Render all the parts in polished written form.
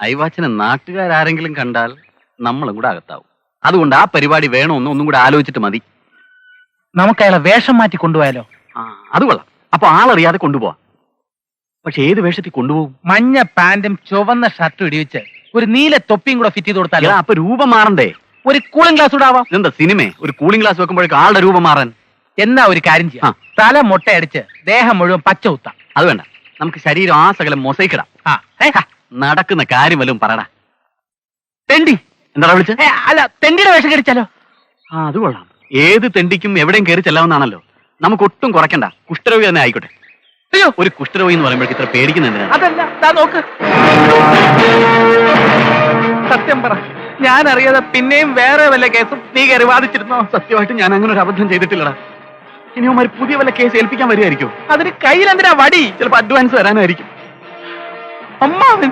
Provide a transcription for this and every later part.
അയവാച്ചനെ നാട്ടുകാരെങ്കിലും കണ്ടാൽ നമ്മളും കൂടെ അകത്താവും. അതുകൊണ്ട് ആ പരിപാടി വേണമെന്ന് ഒന്നും കൂടെ ആലോചിച്ചിട്ട് മതി. നമുക്ക് അയാളെ വേഷം മാറ്റി കൊണ്ടുപോയാലോ? അത് കൊള്ളാം. അപ്പൊ ആളറിയാതെ കൊണ്ടുപോവാം. പക്ഷെ ഏത് വേഷത്തിൽ കൊണ്ടുപോകും? മഞ്ഞ പാന്റും ചുവന്ന ഷർട്ടും ഇടിവിച്ച് ഒരു നീല തൊപ്പിയും കൂടെ ഫിറ്റ് ചെയ്ത് കൊടുത്താലോ? അപ്പൊ രൂപം മാറണ്ടേ? ഒരു കൂളിംഗ് ഗ്ലാസ് കൂടെ ആവാം. എന്താ സിനിമ ഒരു കൂളിംഗ് ഗ്ലാസ് വെക്കുമ്പോഴേക്കും ആളുടെ രൂപം മാറാൻ? എന്നാ ഒരു കാര്യം ചെയ്യാം, തല മുട്ടയടിച്ച് ദേഹം മുഴുവൻ പച്ച കുത്താം. അത് വേണ്ട, നമുക്ക് ശരീരം ആ സകലം മൊസൈക്കിടാം. നടക്കുന്ന കാര്യം വല്ലതും പറയടാ. തെണ്ടി എന്താ വിളിച്ചത്? അല്ല, തെണ്ടിയുടെ വേഷം കടിച്ചാലോ? അത് കൊള്ളാം. ഏത് തെണ്ടിക്കും എവിടെയും കയറി ചെല്ലാവുന്നതാണല്ലോ. നമുക്ക് ഒട്ടും കുറയ്ക്കണ്ട. കുഷ്ഠരോഗി തന്നെ ആയിക്കോട്ടെ. അയ്യോ, ഒരു കുഷ്ഠരോഗി എന്ന് പറയുമ്പോഴേക്ക് ഇത്ര പേടിക്കുന്നുണ്ട്. അതല്ല, നോക്ക്. സത്യം പറ, ഞാൻ അറിയാതെ പിന്നെയും വേറെ വല്ല കേസും നീ കയറി വാദിച്ചിരുന്നോ? സത്യമായിട്ട് ഞാൻ അങ്ങനെ ഒരു അബദ്ധം ചെയ്തിട്ടില്ലടാ. ഇനിയൊരു പുതിയ വല്ല കേസ് ഏൽപ്പിക്കാൻ വരികയായിരിക്കും. അതിന് കയ്യിലെന്തിനാ വടി? ചിലപ്പോ അഡ്വാൻസ് വരാനായിരിക്കും. അമ്മാവൻ,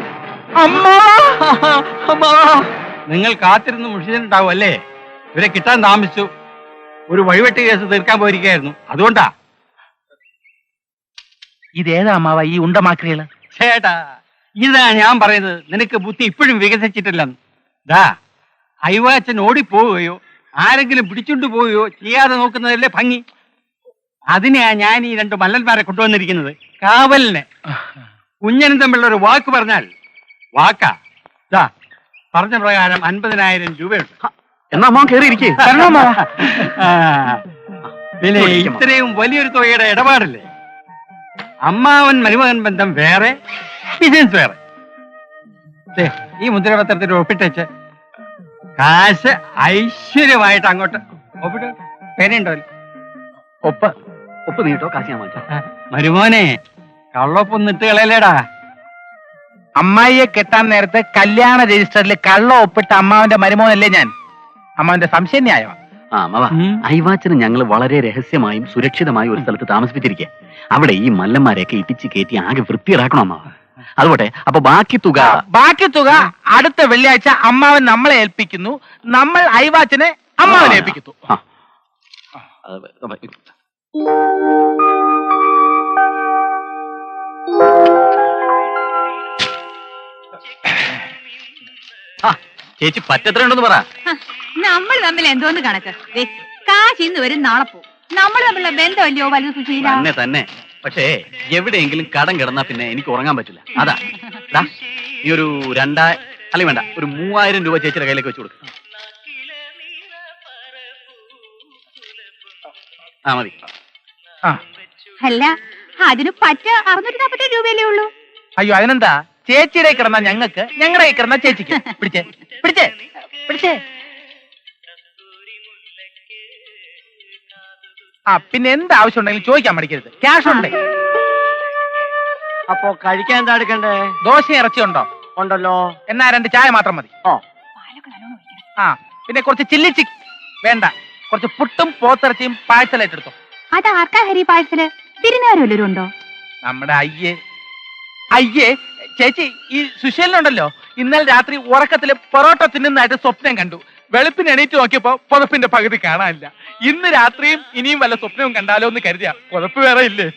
നിങ്ങൾ കാത്തിരുന്ന് മുഷിച്ചിട്ടുണ്ടാവും അല്ലേ? ഇവരെ കിട്ടാൻ താമസിച്ചു. ഒരു വഴിവെട്ട് കേസ് തീർക്കാൻ പോയിരിക്കായിരുന്നു, അതുകൊണ്ടാ. ഇതേതാ അമ്മാവ ഈ ഉണ്ടമാക്രികള്? ചേട്ടാ, ഇതാ ഞാൻ പറയുന്നത്. നിനക്ക് ബുദ്ധി ഇപ്പോഴും വികസിച്ചിട്ടില്ലെന്ന്. ദാ, അയവാച്ചൻ ഓടിപ്പോവുകയോ ആരെങ്കിലും പിടിച്ചുകൊണ്ട് പോവുകയോ ചെയ്യാതെ നോക്കുന്നതല്ലേ ഭംഗി. അതിനെയാ ഞാൻ ഈ 2 മല്ലന്മാരെ കൊണ്ടുവന്നിരിക്കുന്നത്. കാവലിന്. കുഞ്ഞനും തമ്മിലുള്ള ഒരു വാക്ക് പറഞ്ഞാൽ വാക്കാ. ദാ, പറഞ്ഞ പ്രകാരം 50,000 രൂപയുണ്ട്. എന്നാ അമ്മ കയറിയിരിക്കേ. പിന്നെ ഇത്രയും വലിയൊരു തുകയുടെ ഇടപാടല്ലേ. അമ്മാവൻ മരുമകൻ ബന്ധം വേറെ, ബിസിനസ് വേറെ. ഈ മുദ്രപത്രത്തിൽ ഒപ്പിട്ടേച്ച് കാശ് ഐശ്വര്യമായിട്ട് അങ്ങോട്ട് ഒപ്പിട്ട്. പേരുണ്ടോ? ഒപ്പ് നീട്ടോ, കാശ് ഞാൻ വാങ്ങിച്ചോ. മരുമോനെ, കള്ളൊപ്പൊന്നും ഇട്ട് കളയല്ലേടാ. അമ്മായിയെ കെട്ടാൻ നേരത്തെ കല്യാണ രജിസ്റ്ററിൽ കള്ള ഒപ്പിട്ട അമ്മാവന്റെ മരുമോനല്ലേ ഞാൻ? അമ്മാവന്റെ സംശയം ന്യായമാ. അയവാച്ചന് ഞങ്ങൾ വളരെ രഹസ്യമായും സുരക്ഷിതമായും ഒരു സ്ഥലത്ത് താമസിപ്പിച്ചിരിക്കുക. അവിടെ ഈ മല്ലന്മാരെയൊക്കെ ഇടിച്ച് കയറ്റി ആകെ വൃത്തിയിടാക്കണം അമ്മാവ. അതുപോട്ടെ, അപ്പൊ ബാക്കി തുക അടുത്ത വെള്ളിയാഴ്ച അമ്മാവൻ നമ്മളെ ഏൽപ്പിക്കുന്നു, നമ്മൾ അയവാച്ചനെ അമ്മാവനെ ഏൽപ്പിക്കുന്നു. ചേച്ചി പറ്റെത്രയുണ്ടെന്ന് പറ. നമ്മൾ തമ്മിൽ എന്തോന്ന് കണക്ക്? കാശ് ഇന്ന് വരും, നാളെ പോവും. നമ്മൾ തമ്മിലുള്ള ബന്ധമല്ലയോ വലുത് സുശീല? തന്നെ. പക്ഷേ എവിടെയെങ്കിലും കടം കിടന്നാ പിന്നെ എനിക്ക് ഉറങ്ങാൻ പറ്റില്ല. അതാ ഈ ഒരു 2 അല്ലെങ്കിൽ വേണ്ട, ഒരു 3000 രൂപ ചേച്ചിയുടെ കയ്യിലേക്ക് വെച്ച് കൊടുക്കും. മതി. അല്ല, അതിന് പറ്റ 647 രൂപയല്ലേ ഉള്ളൂ. അയ്യോ, അതിനെന്താ? ചേച്ചിയുടെ കിടന്ന ഞങ്ങൾക്ക്, ഞങ്ങളുടെ കിടന്ന ചേച്ചിക്ക്. പിടിച്ചേ പിടിച്ചേ പിടിച്ചേ. പിന്നെ എന്ത് ആവശ്യം ഉണ്ടെങ്കിലും ചോദിക്കാൻ മടിക്കരുത്. ക്യാഷ് ഉണ്ടേ. അപ്പോ കഴിക്കാൻ എന്താ എടുക്കണ്ടേ? ദോശയും ഇറച്ചി ഉണ്ടോ? ഉണ്ടല്ലോ. എന്നാ 2 ചായ മാത്രം മതി. പിന്നെ കുറച്ച് ചില്ലി ചിക്കൻ വേണ്ട. കുറച്ച് പുട്ടും പോത്തിറച്ചിയും പാഴ്സലായിട്ട് എടുത്തോ. അതാർക്കാ ഹരി പാഴ്സല്? തിരുനാരും വല്ലവരും ഉണ്ടോ? നമ്മുടെ അയ്യേ ചേച്ചി, ഈ സുശീലനുണ്ടല്ലോ, ഇന്നലെ രാത്രി ഉറക്കത്തില് പൊറോട്ട തിന്നുന്നതായിട്ട് സ്വപ്നം കണ്ടു. വെളുപ്പിന് എണീറ്റ് നോക്കിയപ്പോ പുതപ്പിന്റെ പകുതി കാണാനില്ല. ഇന്ന് രാത്രിയും ഇനിയും വല്ല സ്വപ്നവും കണ്ടാലോ എന്ന് കരുതിയാ. പുതപ്പ് വേറെ ഇല്ലേ?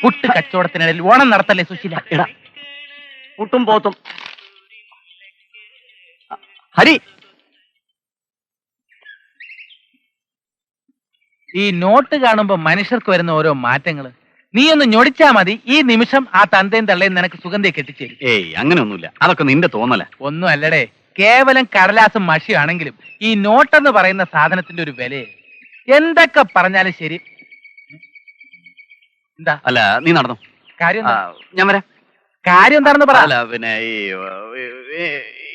പുട്ട് കച്ചവടത്തിനിടയിൽ ഓണം നടത്തല്ലേ സുശീല? എടാ, പുട്ടും പോത്തും. ഹരി, ഈ നോട്ട് കാണുമ്പോ മനുഷ്യർക്ക് വരുന്ന ഓരോ മാറ്റങ്ങള് നീ ഒന്ന് ഞൊടിച്ചാ മതി. ഈ നിമിഷം ആ തന്തയും തള്ളയും നിനക്ക് സുഗന്ധിയെ കെട്ടിച്ചേരും. അങ്ങനെയൊന്നുമില്ല. അതൊക്കെ നിന്റെ തോന്നല. ഒന്നും അല്ലടേ, കേവലം കടലാസും മഷിയാണെങ്കിലും ഈ നോട്ടെന്ന് പറയുന്ന സാധനത്തിന്റെ ഒരു വില എന്തൊക്കെ പറഞ്ഞാലും ശരി. എന്താ? അല്ല, നീ നടന്നു. കാര്യം ഞാൻ വരാം. കാര്യം എന്താണെന്ന് പറ. അല്ല, പിന്നെ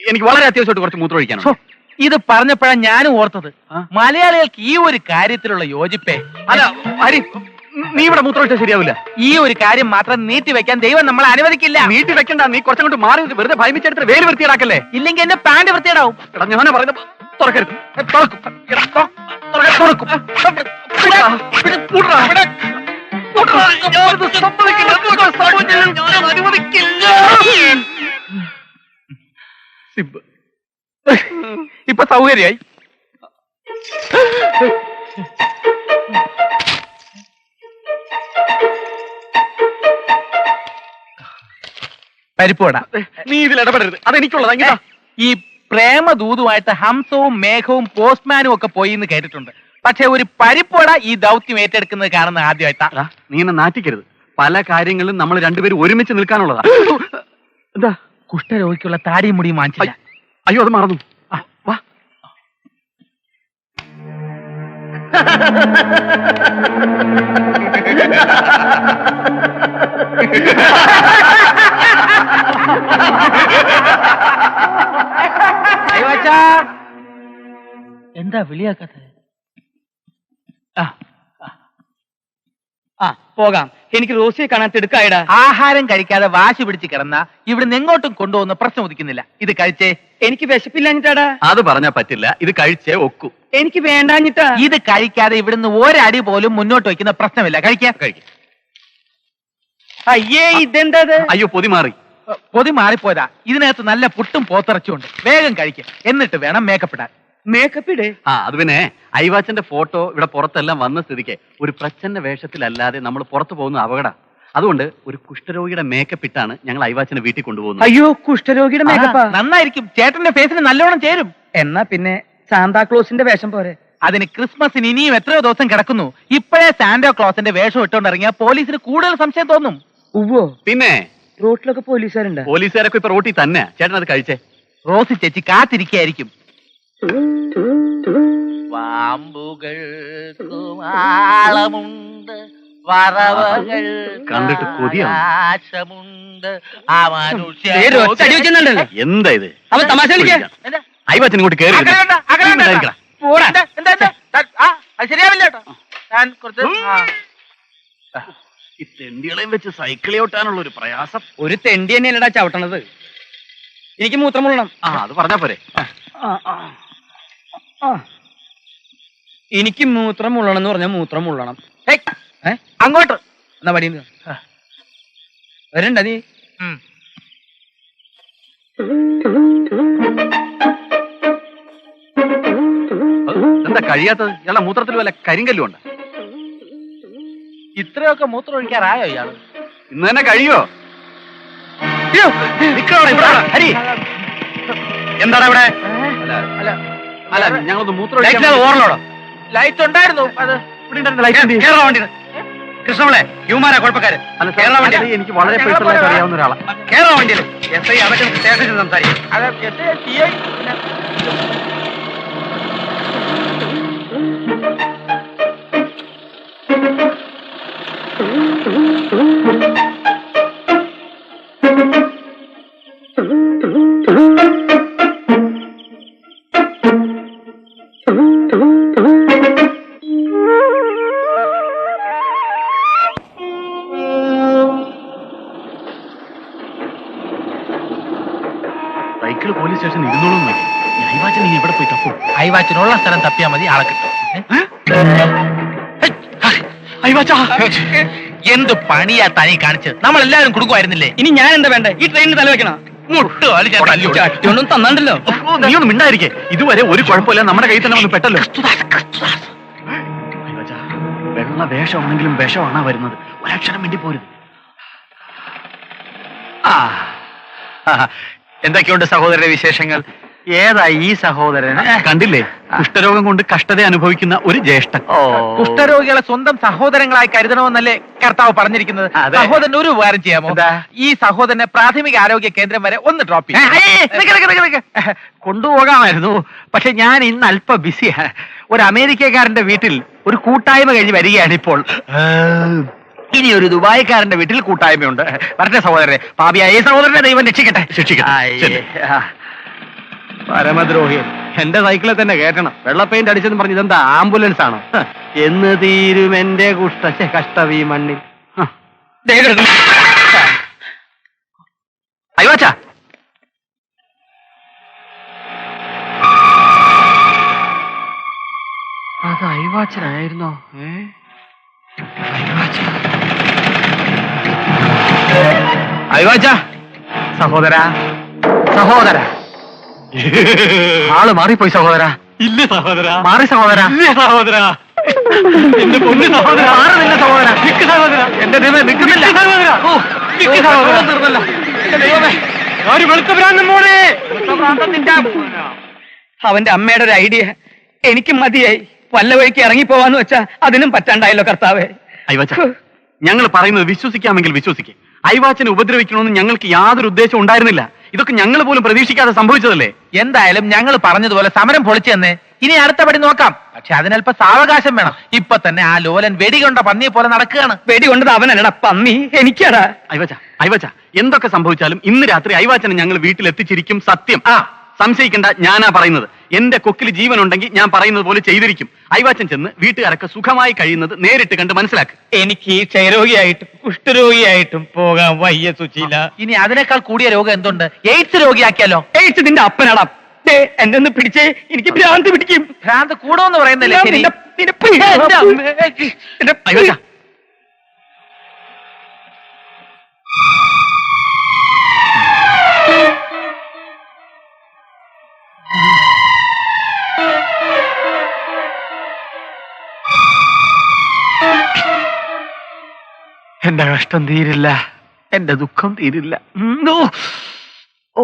എനിക്ക് വളരെ അത്യാവശ്യമായിട്ട് കുറച്ച് മൂത്രം ഒഴിക്കാനുണ്ട്. ഇത് പറഞ്ഞപ്പോഴാണ് ഞാനും ഓർത്തത്. മലയാളികൾക്ക് ഈ ഒരു കാര്യത്തിലുള്ള യോജിപ്പേ. അല്ല ഹരി, നീ ഇവിടെ മൂത്രമൊഴിച്ചാൽ ശരിയാവില്ല. ഈ ഒരു കാര്യം മാത്രം നീട്ടി വെക്കാൻ ദൈവം നമ്മളെ അനുവദിക്കില്ല. നീട്ടി വെക്കണ്ട, നീ കുറച്ചങ്ങോട്ട് മാറി നിന്ന് വെറുതെ ഭയമിച്ചെടുത്ത് വേല് വൃത്തിയിടാക്കല്ലേ. ഇല്ലെങ്കിൽ എന്റെ പാന്റ് വൃത്തിയിടാവും. എടാ ഞാനാ പറയുന്നത്, തുറക്കരുത്. തുറക്കും. എടാ, തുറക്കും. ഞാൻ അനുവദിക്കില്ല. സിബ്. ഇപ്പൊ സൗകര്യായി. പരിപ്പുവട. നീ ഇതിൽ ഇടപെടരുത്, അതെനിക്കുള്ളതാ. ഇങ്ങതാ. ഈ പ്രേമദൂതുമായിട്ട് ഹംസവും മേഘവും പോസ്റ്റ്മാനും ഒക്കെ പോയി എന്ന് കേട്ടിട്ടുണ്ട്. പക്ഷെ ഒരു പരിപ്പുവട ഈ ദൗത്യം ഏറ്റെടുക്കുന്നത് കാണുന്ന ആദ്യമായിട്ടാ. എടാ, നീ എന്നെ നാറ്റിക്കരുത്. പല കാര്യങ്ങളിലും നമ്മൾ രണ്ടുപേരും ഒരുമിച്ച് നിൽക്കാനുള്ളതാ. എന്താ? കുഷ്ഠരോഗിക്കുള്ള താടിയും മുടിയും വാങ്ങിച്ചില്ല. അയ്യോ, അത് മറന്നു. ആ, വാ. എന്താ വിളിയാക്കാത്തത്? ആ പോകാം. എനിക്ക് റോസിയെ കാണാൻ തിടുക്കായിടാ. ആഹാരം കഴിക്കാതെ വാശി പിടിച്ച് കിടന്ന ഇവിടുന്ന് എങ്ങോട്ടും കൊണ്ടുപോകുന്ന പ്രശ്നം ഉദിക്കുന്നില്ല. ഇത് കഴിച്ചേ. എനിക്ക് വിശപ്പില്ലാഞ്ഞിട്ടാടാ. അത് പറഞ്ഞാ പറ്റില്ല, ഇത് കഴിച്ചേ ഒക്കൂ. എനിക്ക് വേണ്ടാഞ്ഞിട്ടാ. ഇത് കഴിക്കാതെ ഇവിടുന്ന് ഒരടി പോലും മുന്നോട്ട് വയ്ക്കുന്ന പ്രശ്നമില്ല. കഴിക്കാം. അയ്യേ, ഇതെന്താ? അയ്യോ, പൊതി മാറി. പൊതി മാറിപ്പോയതാ. ഇതിനകത്ത് നല്ല പുട്ടും പോത്തിറച്ചുണ്ട്. വേഗം കഴിക്കും, എന്നിട്ട് വേണം മേക്കപ്പ് ഇടാൻ. മേക്കപ്പ് ഇടേ. ആ, അത് പിന്നെ ഐവാച്ചന്റെ ഫോട്ടോ ഇവിടെ പുറത്തെല്ലാം വന്ന സ്ഥിതിക്ക് ഒരു പ്രച്ഛന്ന വേഷത്തിലല്ലാതെ നമ്മൾ പുറത്തു പോകുന്ന അപകടം. അതുകൊണ്ട് ഒരു കുഷ്ഠരോഗിയുടെ മേക്കപ്പ് ഇട്ടാണ് ഞങ്ങൾ ഐവാച്ചനെ വീട്ടിൽ കൊണ്ടുപോകുന്നത്. അയ്യോ, കുഷ്ഠരോഗിയുടെ മേക്കപ്പാ. നന്നായിരിക്കും. ചേട്ടന്റെ ഫേസിന് നല്ലോണം ചേരും. എന്നാ പിന്നെ സാന്താക്ലോസിന്റെ വേഷം പോരെ? അതിന് ക്രിസ്മസിന് ഇനിയും എത്രയോ ദിവസം കിടക്കുന്നു. ഇപ്പോഴേ സാന്റോ ക്ലോസിന്റെ വേഷം ഇട്ടുകൊണ്ട് ഇറങ്ങിയാൽ പോലീസിന് കൂടുതൽ സംശയം തോന്നും. ഉവ്വോ. പിന്നെ റോട്ടിലൊക്കെ പോലീസുകാരുണ്ട്. പോലീസുകാരൊക്കെ ഇപ്പൊ റോട്ടിൽ തന്നെ. ചേട്ടൻ അത് കഴിച്ചേ. റോസി ചേച്ചി കാത്തിരിക്കായിരിക്കും. വാമ്പുകൾക്കുമാളമുണ്ട്, കണ്ടിട്ട് കൊതിയാവും. ആശമുണ്ട്. എന്താ ഇത്? അവൻ തമാശ കളിക്കാ. ഐവാച്ചൻ ഇങ്ങോട്ട് കയറി ശരിയാവില്ല കേട്ടോ. ഞാൻ കുറച്ച് ഈ തെണ്ടികളെയും വെച്ച് സൈക്കിളി ഓട്ടാനുള്ള ഒരു പ്രയാസം. ഒരു തെണ്ടി തന്നെയല്ലടാ ചവിട്ടണത്. എനിക്ക് മൂത്രം മുള്ളണം. ആ, അത് പറഞ്ഞാ പോരെ. എനിക്ക് മൂത്രം മുള്ളണം എന്ന് പറഞ്ഞാൽ മൂത്രം മുള്ളണം. അങ്ങോട്ട് എന്നാ പടി വരണ്ട നീ. എന്താ കഴിയാത്തത്? ഇയാളുടെ മൂത്രത്തിൽ വല്ല കരിങ്കല്ലും ഉണ്ട്. ഇത്രയൊക്കെ മൂത്രം ഒഴിക്കാറായോ ഇയാള്? ഇന്ന് തന്നെ കഴിയോ? എന്താടാ ഇവിടെ? അല്ല, ഞങ്ങളൊന്ന് മൂത്രം ഓർലോടോ. ലൈറ്റ് ഉണ്ടായിരുന്നു. അത് കൃഷ്ണപിള്ളേ, യുമാരാ കുഴപ്പക്കാര്. കേരള വണ്ടി എനിക്ക് വളരെ പേഴ്സണലായിട്ട് അറിയാവുന്ന ഒരാളാണ്. കേരള വണ്ടിയിൽ SI അതൊക്കെ സ്റ്റേഷനിൽ സംസാരിക്കും. സൈക്കിള് പോലീസ് സ്റ്റേഷൻ ഇരുന്നോളും. ഐവാച്ചൻ നീ എവിടെ പോയി തപ്പും? ഐവാച്ചനുള്ള സ്ഥലം തപ്പിയാ മതി, ആളെ കിട്ടും. എന്ത് പണിയാ തനി കാണിച്ചത്? നമ്മൾ എല്ലാവരും കുടുക്കുമായിരുന്നില്ലേ? ഇനി ഞാൻ എന്താ വേണ്ടേ? ഈ ട്രെയിനിന് തല വെക്കണം. ചട്ടിയൊന്നും തന്നാണ്ടല്ലോ. നീ ഒന്നും മിണ്ടായിരിക്കേ. ഇതുവരെ ഒരു കുഴപ്പമില്ല, നമ്മുടെ കയ്യിൽ തന്നെ വന്ന് പെട്ടല്ലോ. വെള്ള വേഷമാണെങ്കിലും വിഷമാണാ വരുന്നത്. ഒരക്ഷരം വേണ്ടി പോരുത്. എന്തൊക്കെയുണ്ട് സഹോദരന്റെ വിശേഷങ്ങൾ? ഏതാ ഈ സഹോദരൻ? കണ്ടില്ലേ, കുഷ്ഠരോഗം കൊണ്ട് കഷ്ടത അനുഭവിക്കുന്ന ഒരു ജ്യേഷ്ഠൻ. കുഷ്ഠരോഗികളെ സ്വന്തം സഹോദരങ്ങളായി കരുതണമെന്നല്ലേ കർത്താവ് പറഞ്ഞിരിക്കുന്നത്? സഹോദരൻ ഒരു ഉപകാരം ചെയ്യാമോ? ഈ സഹോദരനെ പ്രാഥമിക ആരോഗ്യ കേന്ദ്രം വരെ ഒന്ന് ഡ്രോപ്പ് ചെയ്യാം. കൊണ്ടുപോകാമായിരുന്നു, പക്ഷെ ഞാൻ ഇന്ന് അല്പം ബിസിയാണ്. ഒരു അമേരിക്കക്കാരന്റെ വീട്ടിൽ ഒരു കൂട്ടായ്മ കഴിഞ്ഞ് വരികയാണ് ഇപ്പോൾ. ഇനി ഒരു ദുബായിക്കാരന്റെ വീട്ടിൽ കൂട്ടായ്മയുണ്ട്. വരട്ടെ സഹോദരനെ. പാപിയായ ഈ സഹോദരനെ ദൈവം രക്ഷിക്കട്ടെ. ശിക്ഷിക്കട്ടെ. പരമദ്രോഹി. എന്റെ സൈക്കിളിൽ തന്നെ കേട്ടണം. വെള്ള പെയിന്റ് അടിച്ചെന്ന് പറഞ്ഞ് ഇതെന്താ ആംബുലൻസ് ആണോ? എന്ന് തീരും എന്റെ കഷ്ടവീ മണ്ണിൽ. അയ്യോച്ച അത് അയവാച്ചനായിരുന്നോ? അയ്യോച്ച സഹോദര സഹോദര ആള് മാറിപ്പോയി സഹോദര. ഇല്ല സഹോദര, മാറി സഹോദര. ഇല്ല സഹോദര, എന്റെ പൊന്നു സഹോദര, മാറുന്നില്ല സഹോദര. നിക്ക് സഹോദര, എന്റെ ദൈവം നിൽക്കുന്നില്ല സഹോദര. ഓ, നിക്ക് സഹോദര. തീർന്നല്ലോ. എന്റെ ദൈവമേ. ഒരു വെളുത്ത ഭ്രാന്തൻ മോനെ. അവന്റെ അമ്മയുടെ ഒരു ഐഡിയ എനിക്ക് മതിയായി. വല്ല വഴിക്ക് ഇറങ്ങിപ്പോവാന്ന് വെച്ചാ അതിനും പറ്റാണ്ടായല്ലോ കർത്താവേ. അയ്യോച്ച ഞങ്ങൾ പറയുന്നത് വിശ്വസിക്കാമെങ്കിൽ വിശ്വസിക്കേ. അയവാച്ചനെ ഉപദ്രവിക്കണമെന്ന് ഞങ്ങൾക്ക് യാതൊരു ഉദ്ദേശം ഉണ്ടായിരുന്നില്ല. ഇതൊക്കെ ഞങ്ങൾ പോലും പ്രതീക്ഷിക്കാതെ സംഭവിച്ചതല്ലേ. എന്തായാലും ഞങ്ങൾ പറഞ്ഞതുപോലെ സമരം പൊളിച്ചു തന്നെ. ഇനി അടുത്ത പടി നോക്കാം. പക്ഷെ അതിനല്പ സാവകാശം വേണം. ഇപ്പൊ തന്നെ ആ ലോലൻ വെടികൊണ്ട പന്നിയെ പോലെ നടക്കുകയാണ്. വെടി കൊണ്ടത് അവനല്ലടാ, പന്നി എനിക്കാടാ. അയവാച്ച എന്തൊക്കെ സംഭവിച്ചാലും ഇന്ന് രാത്രി അയവാച്ചനെ ഞങ്ങൾ വീട്ടിലെത്തിച്ചിരിക്കും. സത്യം. സംശയിക്കണ്ട, ഞാനാ പറയുന്നത്. എന്റെ കൊക്കിൽ ജീവൻ ഉണ്ടെങ്കിൽ ഞാൻ പറയുന്നത് പോലെ ചെയ്തിരിക്കും. അയവാച്ചൻ ചെന്ന് വീട്ടുകാരൊക്കെ സുഖമായി കഴിയുന്നത് നേരിട്ട് കണ്ട് മനസ്സിലാക്കുക. എനിക്ക് ഈ ക്ഷയരോഗിയായിട്ടും കുഷ്ഠരോഗിയായിട്ടും പോകാൻ വയ്യ സുശീല. ഇനി അതിനേക്കാൾ കൂടിയ രോഗം എന്തുണ്ട്? എയ്ഡ്സ് രോഗിയാക്കിയാലോ? എയ്ഡ്സ് നിന്റെ അപ്പനടാ. എന്നെ ഒന്ന് പിടിച്ചേ, എനിക്ക് ഭ്രാന്ത് പിടിക്കും. ഭ്രാന്ത് കൂടോന്ന് പറയുന്നല്ലേ ശരി. അയവാച്ച എന്റെ കഷ്ടം തീരില്ല, എന്റെ ദുഃഖം തീരില്ല. ഓ